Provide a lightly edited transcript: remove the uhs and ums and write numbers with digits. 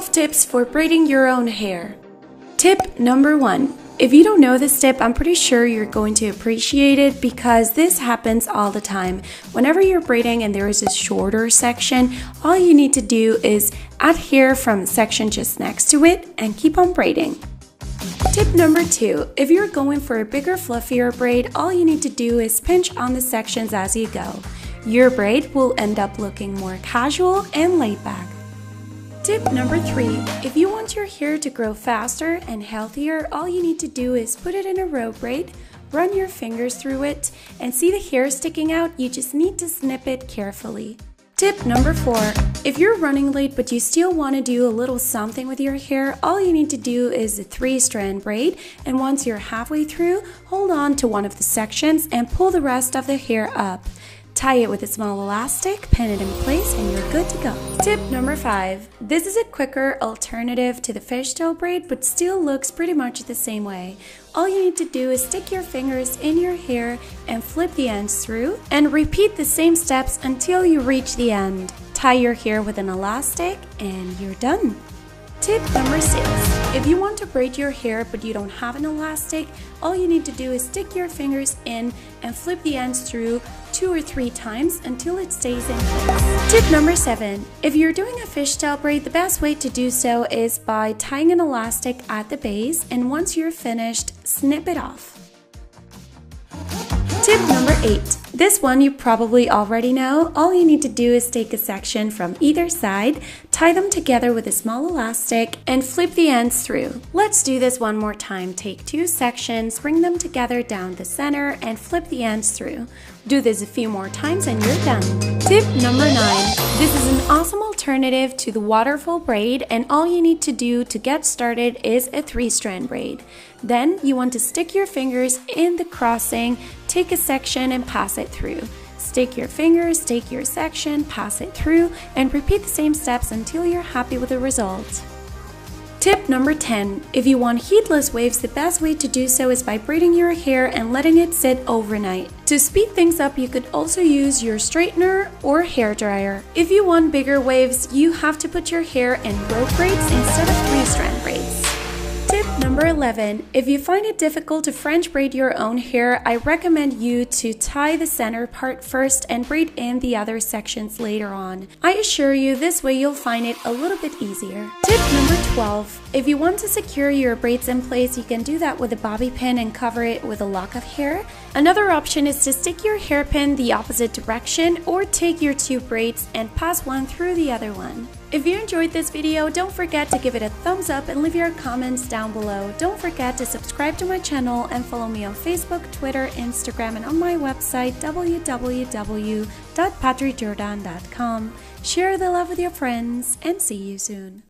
12 tips for braiding your own hair. Tip number 1. If you don't know this tip, I'm pretty sure you're going to appreciate it because this happens all the time. Whenever you're braiding and there is a shorter section, all you need to do is add hair from the section just next to it and keep on braiding. Tip number 2. If you're going for a bigger, fluffier braid, all you need to do is pinch on the sections as you go. Your braid will end up looking more casual and laid back. Tip number 3. If you want your hair to grow faster and healthier, all you need to do is put it in a row braid, run your fingers through it, and see the hair sticking out, you just need to snip it carefully. Tip number 4. If you're running late but you still want to do a little something with your hair, all you need to do is a 3-strand braid, and once you're halfway through, hold on to one of the sections and pull the rest of the hair up. Tie it with a small elastic, pin it in place, and you're good to go. Tip number 5. This is a quicker alternative to the fishtail braid but still looks pretty much the same way. All you need to do is stick your fingers in your hair and flip the ends through, and repeat the same steps until you reach the end. Tie your hair with an elastic and you're done. Tip number 6. If you want to braid your hair but you don't have an elastic, all you need to do is stick your fingers in and flip the ends through 2 or 3 times until it stays in place. Tip number 7. If you're doing a fishtail braid, the best way to do so is by tying an elastic at the base, and once you're finished, snip it off. Tip number 8. This one you probably already know. All you need to do is take a section from either side, tie them together with a small elastic, and flip the ends through. Let's do this one more time. Take 2 sections, bring them together down the center, and flip the ends through. Do this a few more times and you're done. Tip number 9. This is an awesome alternative to the waterfall braid, and all you need to do to get started is a 3-strand braid. Then you want to stick your fingers in the crossing, take a section and pass it through. Stick your fingers, take your section, pass it through, and repeat the same steps until you're happy with the result. Tip number 10. If you want heatless waves, the best way to do so is by braiding your hair and letting it sit overnight. To speed things up, you could also use your straightener or hair dryer. If you want bigger waves, you have to put your hair in rope braids instead of 3-strand braids. Tip number 11. If you find it difficult to French braid your own hair, I recommend you to tie the center part first and braid in the other sections later on. I assure you this way you'll find it a little bit easier. Tip number 12. If you want to secure your braids in place, you can do that with a bobby pin and cover it with a lock of hair. Another option is to stick your hairpin the opposite direction, or take your 2 braids and pass one through the other one. If you enjoyed this video, don't forget to give it a thumbs up and leave your comments down below. Don't forget to subscribe to my channel and follow me on Facebook, Twitter, Instagram, and on my website www.patricjordan.com. Share the love with your friends and see you soon.